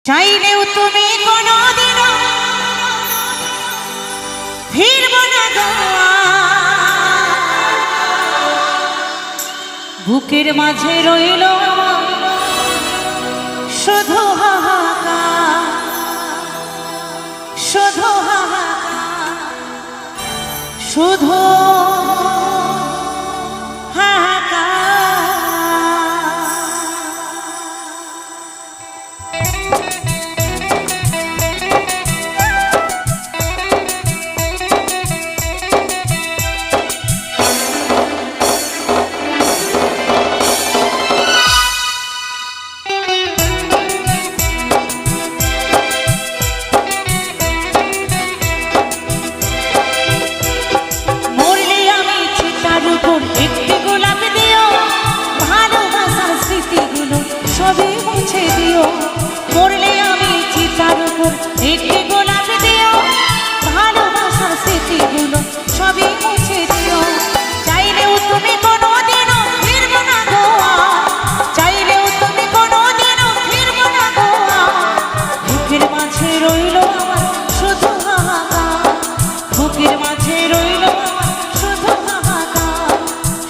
চাইলেও তুমি কোনোদিনও ফিরবো না গো, বুকের মাঝে রইল শুধু হাহাকার, শুধু হাহাকার, শুধু সবই মুছে দিও, মরলে আমি চিতার উপর একটি গোলাপ দিও, ভালোবাসার স্মৃতিগুলো সবই মুছে দিও। চাইলেও তুমি কোনোদিনও ফিরবো না গো, চাইলেও তুমি কোনোদিনও ফিরবো না গো, বুকের মাঝে রইল আমার শুধু হাহাকার, বুকের মাঝে রইল আমার শুধু হাহাকার,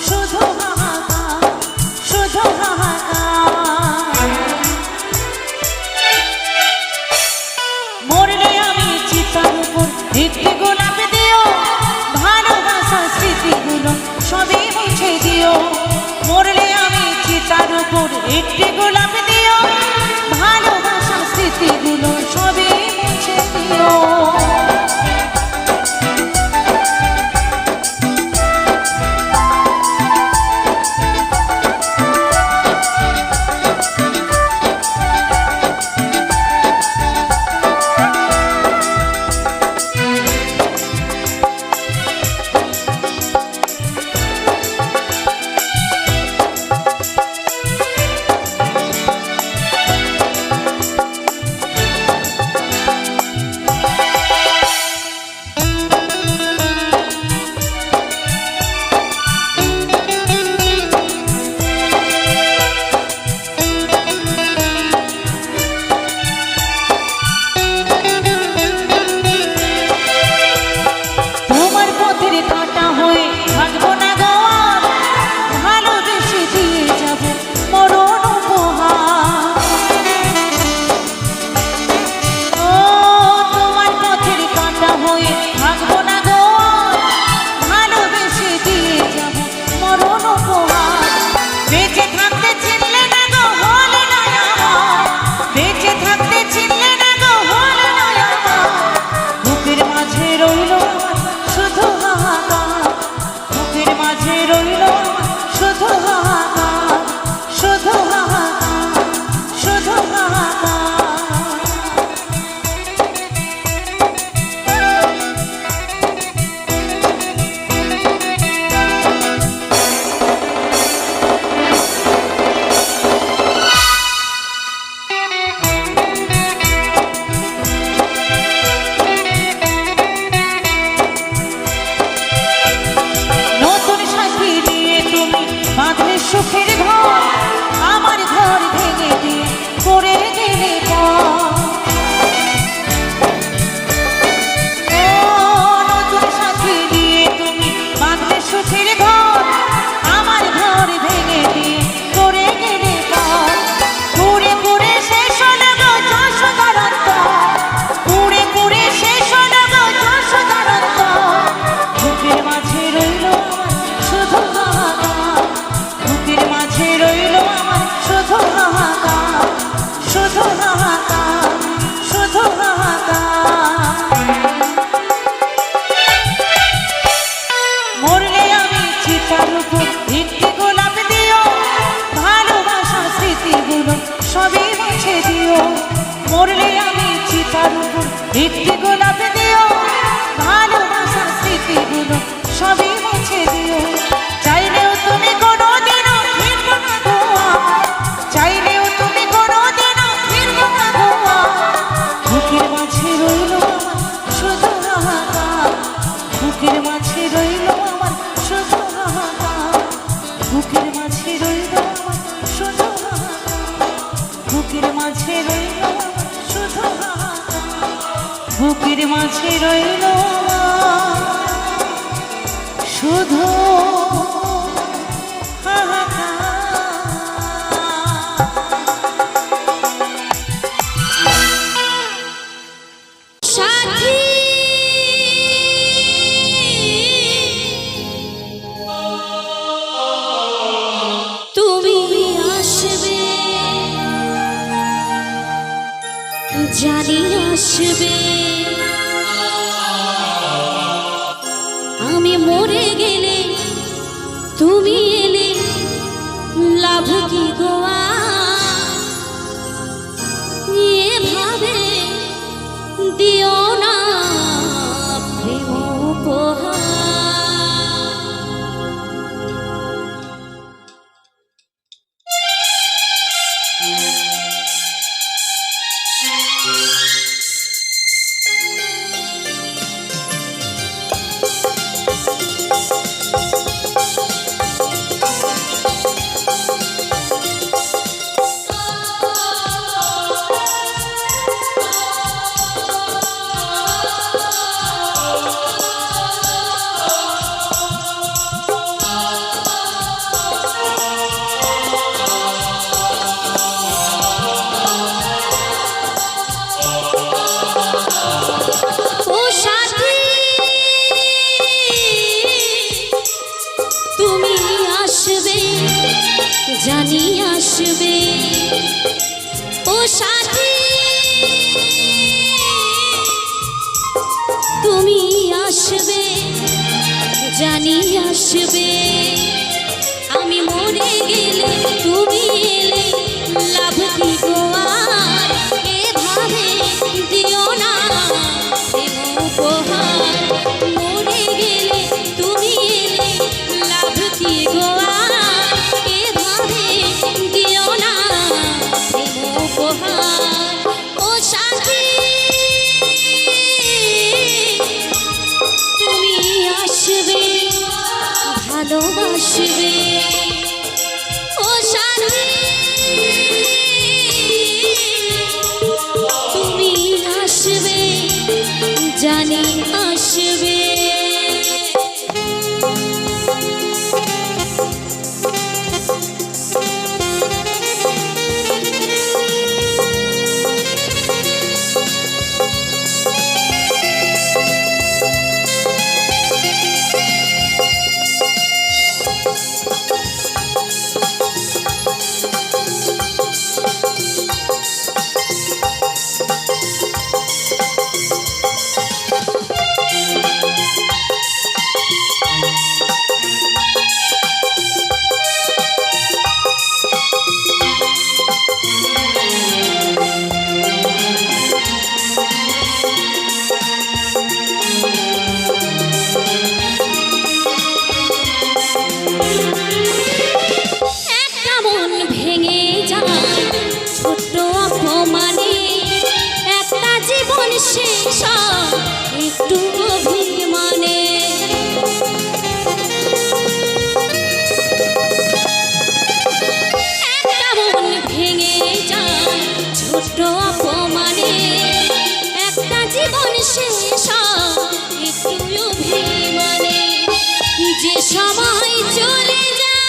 শুধু হাহাকার, শুধু হাহাকার। একটি গোলাপ দিও, ভালোবাসার স্মৃতিগুলো সবই মুছে দিও, মরলে আমি চিতার উপর একটি গোলাপ দিও, ভালোবাসার স্মৃতিগুলো সবই মুছে দিও। সুখের ঘর আমার ঘর ভেঙে দিয়ে করে গেলে নতুন সাথী দিয়ে তুমি বাঁধলে সুখের ঘর আমার ঘর ভেঙে দিয়ে করে গেলে পুড়ে পুড়ে শেষ হলো গো যশোদারন্ত, পুড়ে পুড়ে শেষ হলো গো যশোদারন্ত, বুকের মাঝে রইল শুধু হাহাকার, বুকের মাঝে রইল আমার শুধু হাহাকার, শুধু হাহাকার, শুধু হাহাকার। মরলে আমি চিতার উপর একটি গোলাপ দিও, ভালোবাসার স্মৃতিগুলো সবই মুছে দিও, মরলে আমি চিতার উপর একটি গোলাপ দিও, ভালোবাসার স্মৃতিগুলো সবই মুছে দিও। চাইলেও তুমি কোনোদিনও ফিরবো না গো, চাইলেও তুমি কোনোদিনও ফিরবো না গো, বুকের মাঝে রইল আমার শুধু হাহাকার, বুকের মাঝে রইল আমার শুধু হাহাকার, বুকের মাঝে রইল আমার শুধু হাহাকার, বুকের মাঝে রইল আমার বুকের মাঝে রইল শুধু জানি আসবে আমি মরে গেলে তুমি এলে লাভ কি গোয়া এভাবে দিও না প্রেম উপহার জানি আসবে ও সাথী তুমি আসবে জানি আসবে আমি মরে গেলে তুমি এলে লাভ কি গোয়ার এভাবে দিও না প্রেম উপহার মরে গেলে তুমি এলে লাভ কি গোয়ার ও সাথী তুমি আসবে ভালোবাসবে ও সাথী তুমি আসবে জানি আসবে শেষ একটু অভিমানে একটা মন ভেঙে যায় ছোট অপমানে একটা জীবন শেষ একটু অভিমানে যে সময় চলে যায়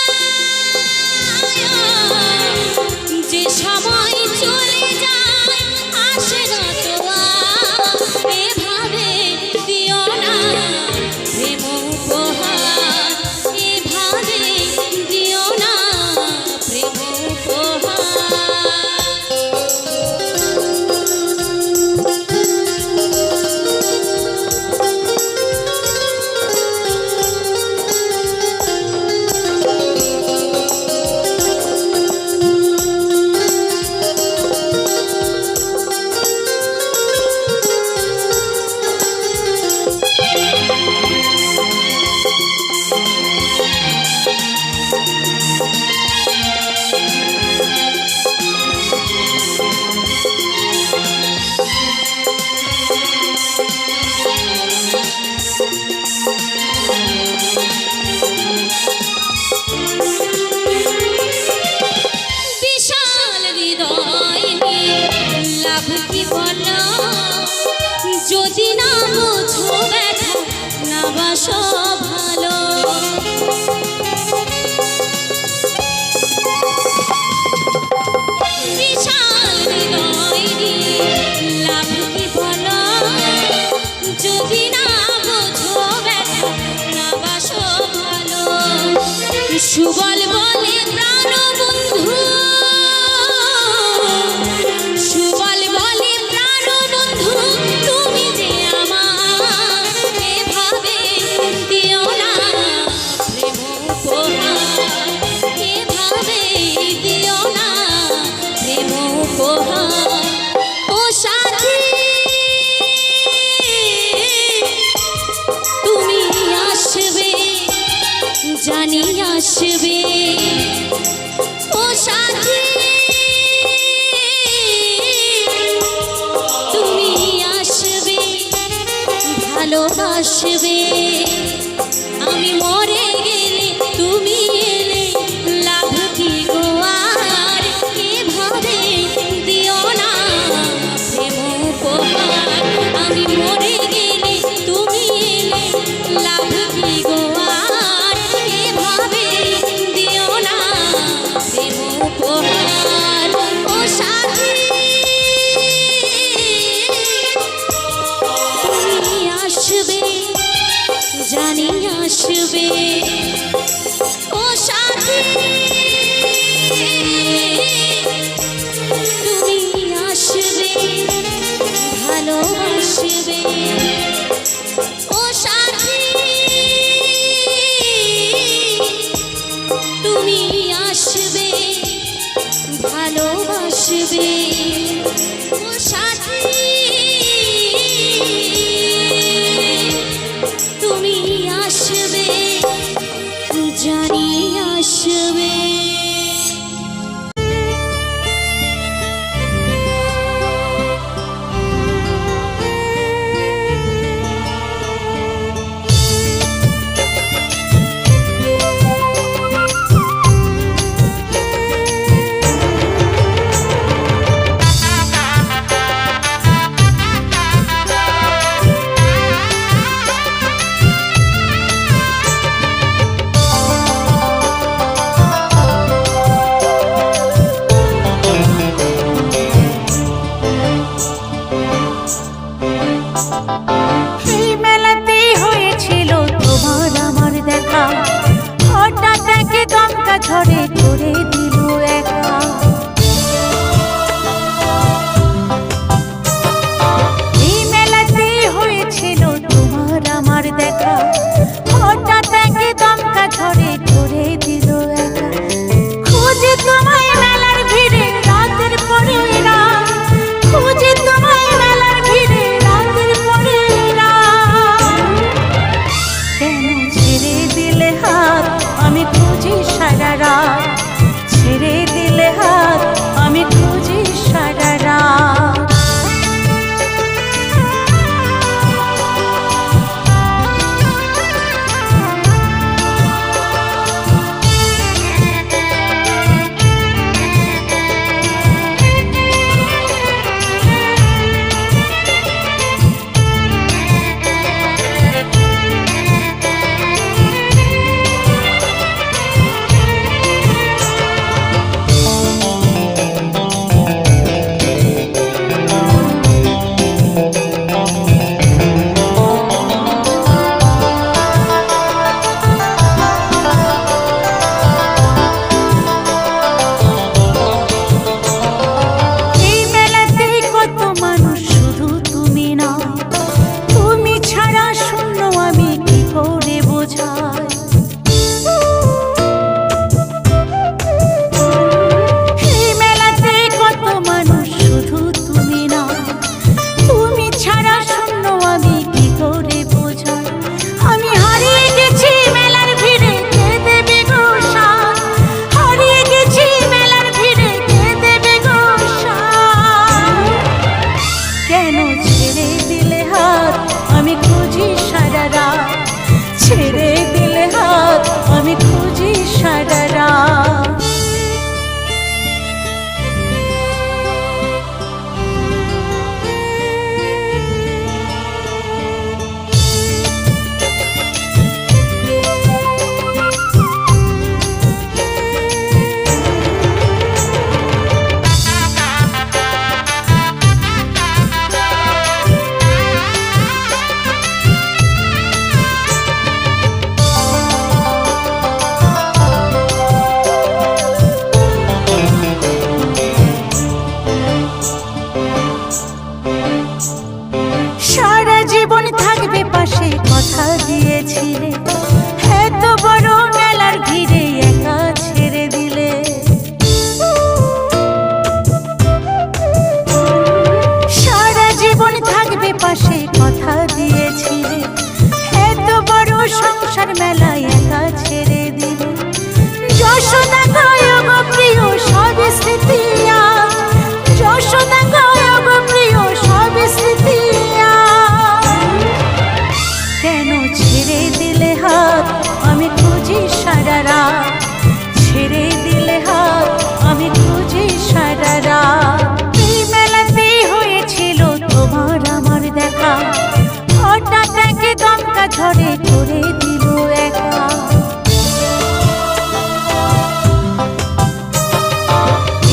যে সময় চলে যায় আসে না তো এভাবে দিও না প্রেম উপহার এভাবে দিও না প্রেম উপহার লাভ কি বলো যদি না বোঝো ব্যথা না বাসো ভালো বিশাল হৃদয় নিয়ে লাভ কি বলো যদি না বোঝো ব্যথা না বাসো ভালো সুবল বলে প্রাণ বন্ধু সুবল বলে প্রাণ বন্ধু তুমি যে আমার এভাবে দিও না প্রেম উপহার এভাবে দিও না প্রেম উপহার ও সাথী তুমি আসবে জানি আসবে ও সাথী তুমি আসবে ভালোবাসবে আমি মরে গেলে তুমি এলে লাভ কি গো আর এভাবে দিও না প্রেম উপহার আমি মরে গেলে তুমি এলে লাভ কি গো আর এভাবে দিও না প্রেম উপহার ও সাথী তুমি আসবে জানি আসবে ও সাথী তুমি আসবে ভালোবাসবে ও সাথী তুমি আসবে ভালোবাসবে ও সাথী তুমি আসবে জানি আসবে ঝড়ে করে দিল একা।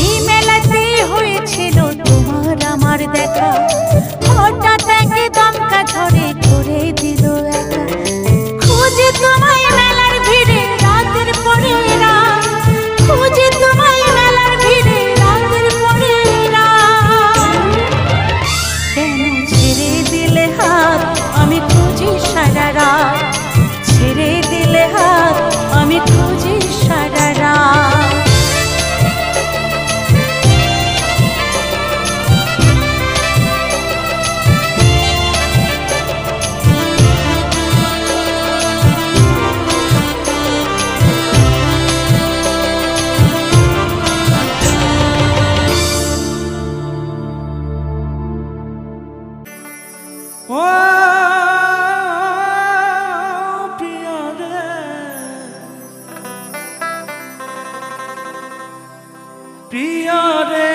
এই মেলাতে হয়েছিল তোমার আমার দেখা, হঠাৎ একে দমকা ঝড়ে করে দিল একা। খুঁজে তোমায় মেলার ভিড়ে রাতের পরে রাত, খুঁজে তোমায় মেলার ভিড়ে রাতের পরে রাত। কেন ছেড়ে দিলে হাত আমি খুঁজি সারা রাত, ছেড়ে দিলে হাত আমি খুঁজি সারা রাত। ও প্রিয়া রে, প্রিয়া রে,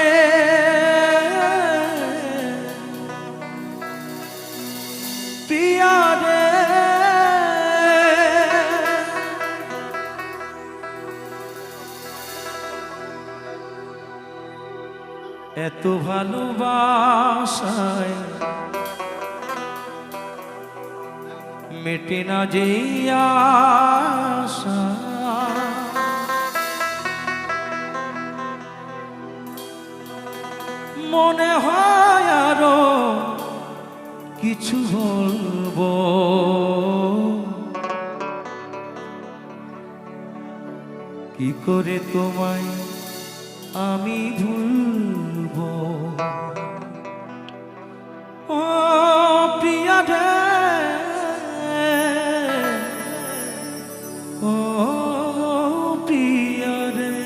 প্রিয়া রে, এত ভালোবাসায় মেটে না যে আশা। মনে হয় আরো কিছু বলবো, কি করে তোমায় আমি ভুলবো। ও প্রিয়া রে, ও প্রিয়া রে,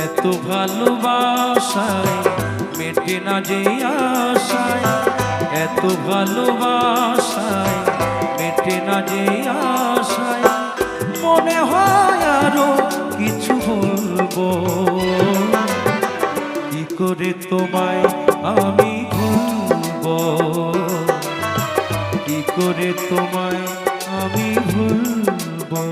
এত ভালোবাসায় মেটে না যে আশায়, এত ভালোবাসায় মেটে না যে আশায়। মনে হয় আরো কিছু বলবো, কি করে তোমায় আমি ভুলবো, কি করে তোমায় আমি ভুলবো।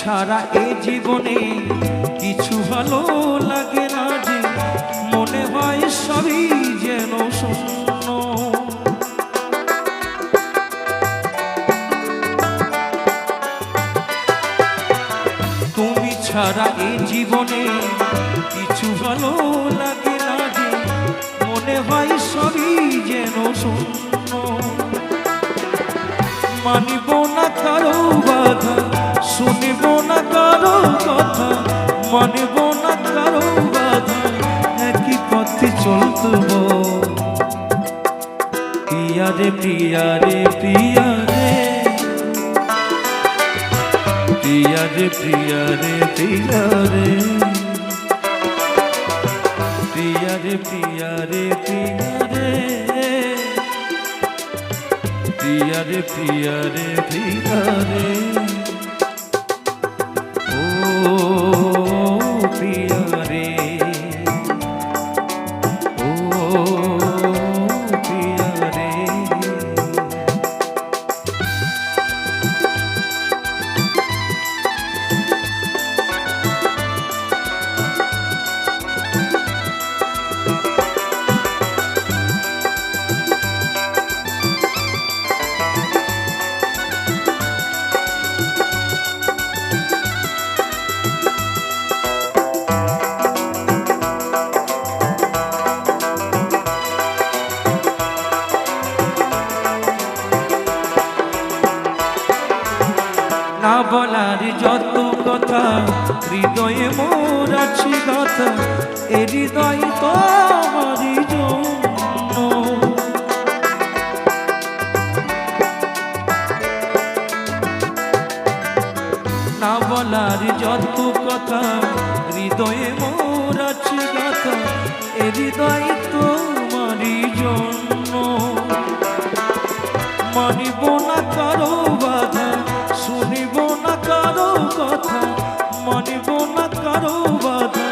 ছাড়া এ জীবনে কিছু ভালো লাগে না যে, মনে হয় সবই যেন শূন্য। তুমি ছাড়া এ জীবনে কিছু ভালো লাগে না যে, মনে হয় সবই যেন শূন্য। মানিব না কারো বাধা, শুনিব না কারো কথা, মানিব না কারো বাধা, একই পথে চলতব। প্রিয়া রে, প্রিয়া রে, প্রিয়া রে, প্রিয়া রে, প্রিয়া রে, প্রিয়া রে, প্রিয়া রে, প্রিয়া রে, প্রিয়া রে, প্রিয়া রে, প্রিয়া রে, প্রিয়া রে। ও প্রিয়া রে, ও প্রিয়া রে। বলার যত কথা হৃদয়ে মোর আছে কথা, এ হৃদয় তোমারই জন্য। না বলার যত কথা হৃদয়ে মোর আছে কথা, এ হৃদয় তোমারই জন্য। মানিব না কারো বাধা, শুনিব না কারো কথা, মানিব না কারো বাধা,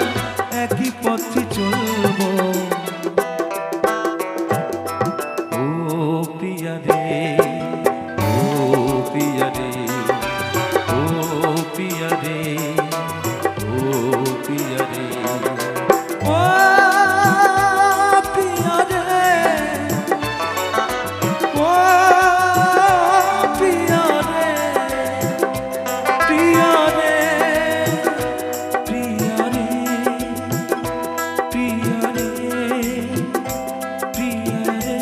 একই পথে চলব। ও প্রিয়া রে, ও প্রিয়া রে, ও প্রিয়া রে, ও প্রিয়া রে, ও প্রিয়া রে, ও প্রিয়া রে, প্রিয়া রে, প্রিয়া রে, প্রিয়া রে, প্রিয়া রে।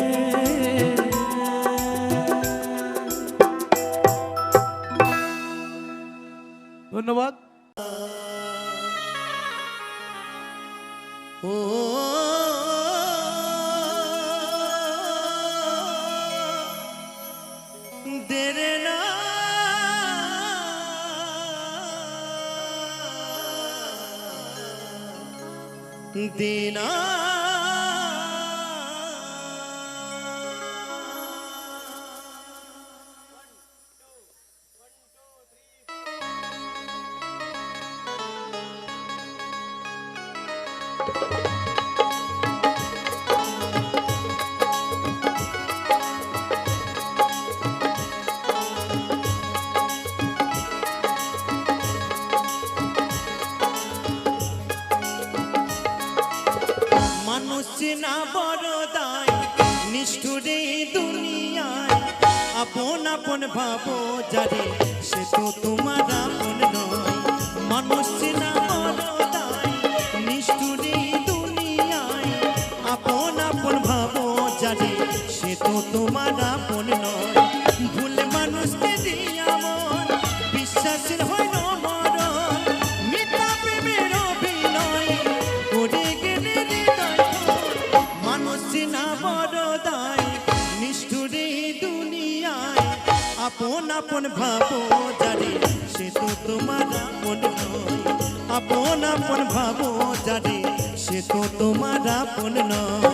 ধন্যবাদ। ও দেরে না দেনা মানুষ না বড় দায় নিষ্ঠুরে দুনিয়ায়, আপন আপন ভাবো যারে সে তো তোমার আপন নয়। মানুষ না বড় দায় নিষ্ঠুরে দুনিয়ায়, আপন আপন ভাবো যারে সে তো তোমার আপন নয়। ভুল মানুষকে দিয়া মন বিশ্বাসের হয় না মরণ, মিথ্যা প্রেমের অভিনয় করে গেলে হৃদয় ভোর। মানুষ না বড় দায় নিষ্ঠুরে দুনিয়ায়, আপন আপন ভাবো যারে সে তো তোমার আপন নয়। আপন আপন ভাবো যারে সে তো তোমার আপন নয়।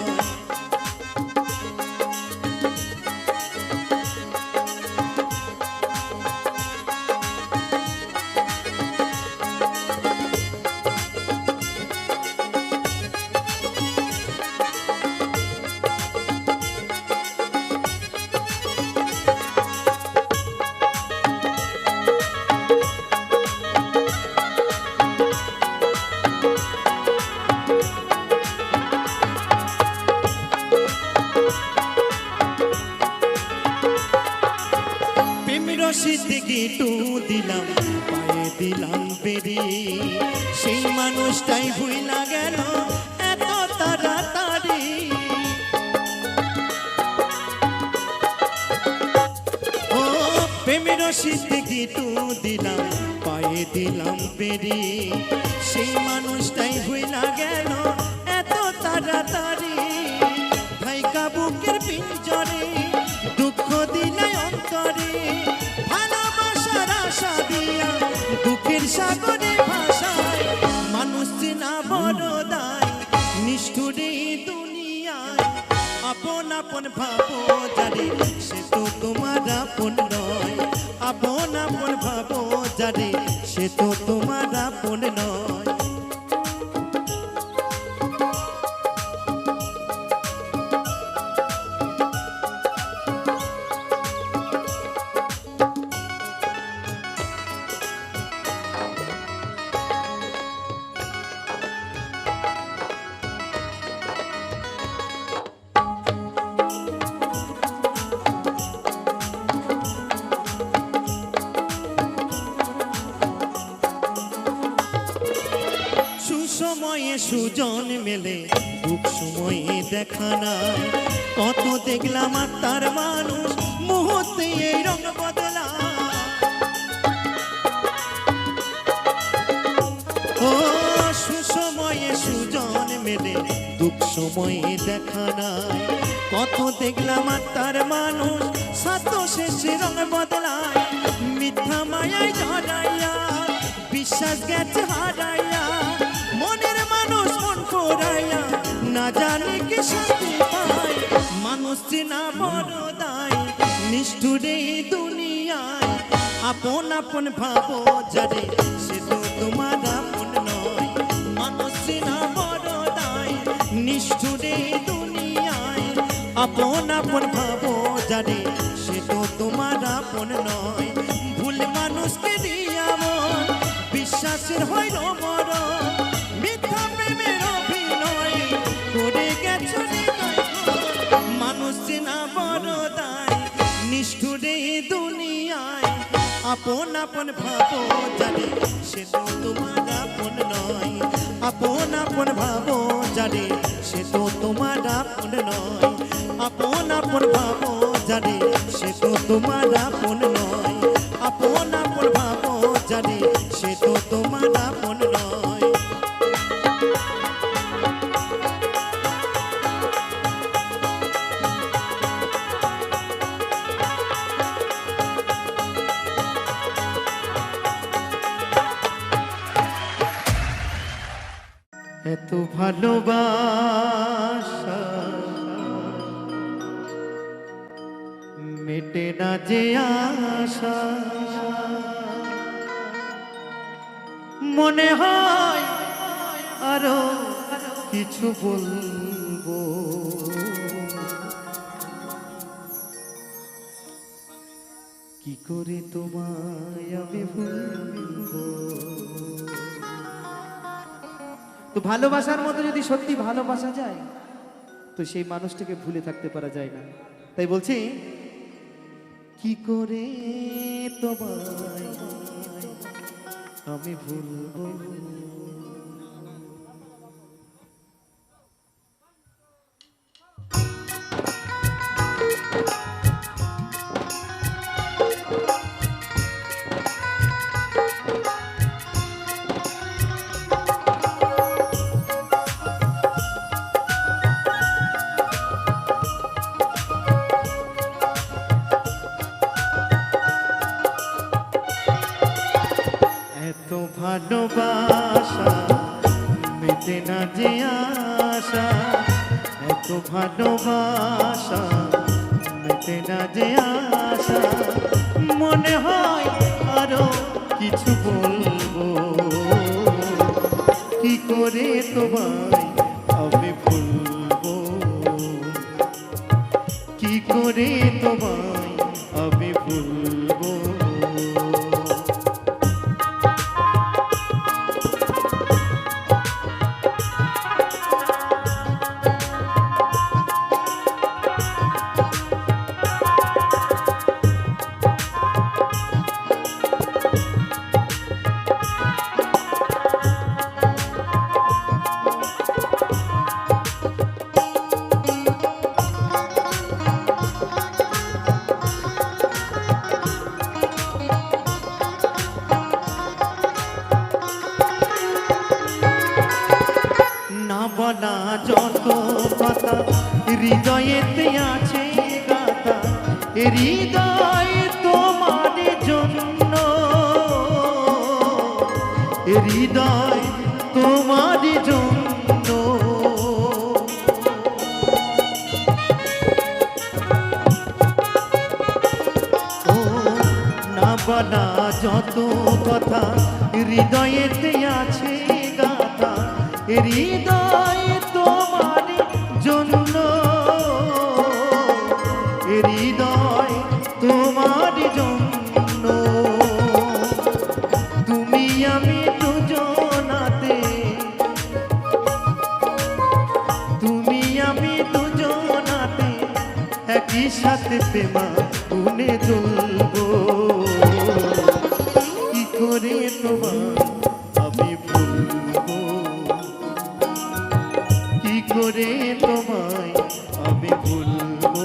রশিদ গিটু দিলাম পায়ে দিলাম বেরি, সেই মানুষটাই ভুইলা গেল এত তাড়াতাড়ি। ও প্রেমের রশিদ গিটু দিলাম পায়ে দিলাম বেরি, সেই মানুষটাই ভুইলা গেল এত তাড়াতাড়ি। ভাইকা বুকের পিঞ্জরে দুঃখ দিলাই অন্তরে, ভালোবাসার আশা দিয়া দুঃখের সাগরে ভাষায়। মানুষ না বড় দায় নিষ্ঠুরে দুনিয়ায়, আপন আপন ভাবো যারে সে তো তোমার আপন নয়। আপন আপন ভাবো যারে সে তো তোমার আপন নয়। সুসময়ে সুজন মেলে দুঃখ সময়ে দেখা নাই, কত দেখলাম আর তার মানুষ মুহূর্তে এই রং বদলা। ও সুসময়ে সুজন মেলে দুঃখ সময়ে দেখা নাই কত দেখলাম আর তার মানুষ সাত শেষে রং বদলায় মিথ্যা মায়ায় ধরাইয়া বিশ্বাস গেছে হারাইয়া মনের মানুষ মন করাইয়া না জানি কি শান্তি পায় মানুষ চেনা বড় দায় নিষ্ঠুরে দুনিয়ায় আপন আপন ভাবো যারে সে তো তোমার আপন নয় মানুষ চেনা বড় দায় নিষ্ঠুরে দুনিয়ায় আপন আপন ভাবো যারে সে তো তোমার আপন নয় ভুল মানুষকে দিয়া মন বিশ্বাসের হইল বড় মিথ্যা প্রেমের অভিনয় করে গেছো মানুষ চেনা বড় দায় নিষ্ঠুরে দুনিয়ায় আপন আপন ভাবো জানে সে তো তোমার আপন নয় আপন আপন ভাবো জানে সে তো তোমার আপন নয় আপন আপন ভাবো জানে সে তো তোমার আপন নয় আপন আপন ভাবো জানে সে তো তোমার আপন নয় এত ভালোবাসা মেটে না যে আশা মনে হয় আরো কিছু বলবো কি করে তোমায় আমি ভুলবো তো ভালোবাসার মতো যদি সত্যি ভালোবাসা যায় তো সেই মানুষটাকে ভুলে থাকতে পারা যায় না তাই বলছি কি করে তোমায় আমি ভুলবো ভালোবাসা মেটে না যে আশা এত ভালোবাসা মেটে না যে আশা মনে হয় আরো কিছু বলবো কি করে তোমায় আমি ভুলবো কি করে তোমায় আমি ভুলবো বলা যত কথা হৃদয়েতে আছে গাথা হৃদয় তোমার জন্য হৃদয় তোমার জন্য ও না বলা যত কথা হৃদয়েতে আছে গাথা হৃদয় তোমার জন্য হৃদয় তোমার জন্য তুমি আমি দুজনাতে তুমি আমি দুজনাতে একই সাথে প্রেমা গুনে চলবো কি করে তোমার আমি ভুলবো কি করে তোমায় আমি ভুলবো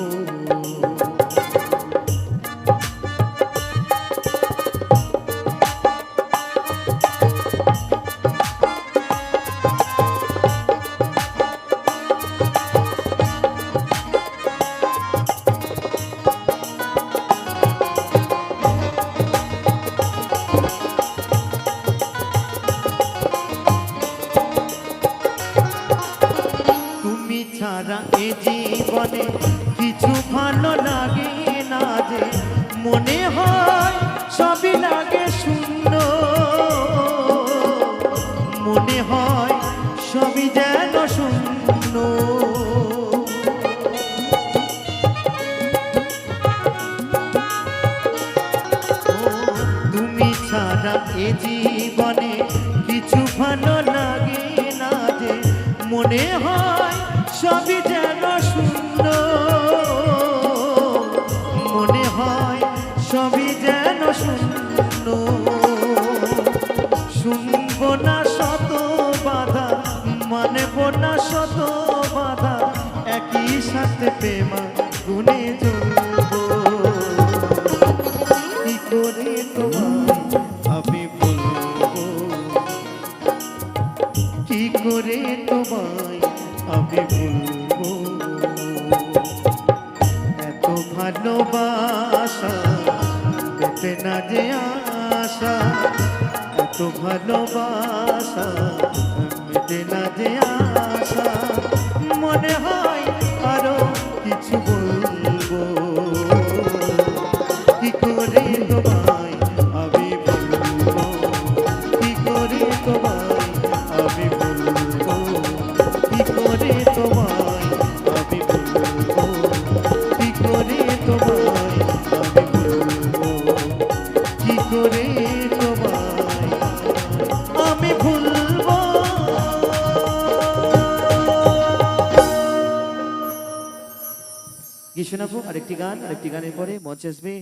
কিছু ভালো লাগে না যে মনে হয় সবই লাগে শূন্য মনে হয় সবই যেন শূন্য তুমি ছাড়া এ জীবনে কিছু ভালো লাগে না যে মনে হয় সবই যেন শূন্য মনে হয় সবই যেন শূন্য শুনব না শত বাধা মানব না শত বাধা একই সাথে প্রেমা গুনে চলব কি করে তোমায় আমি বলবো কি করে তোমায় আমি বলবো এত ভালোবাসা পেতে না যে আশা এত ভালোবাসা মেটে না যে আশা মনে হয় আরো কিছু বলবো কি করে তোমায় আমি বলবো কি করে তোমায় আমি বলবো কি করে তোমায় আমি বলবো কি করে তোমায় আমি বলবো কি করে তোমায় আমি ভুলবো কি শোনাবো আরেকটি গান আরেকটি গানের পরে মঞ্চে আসবে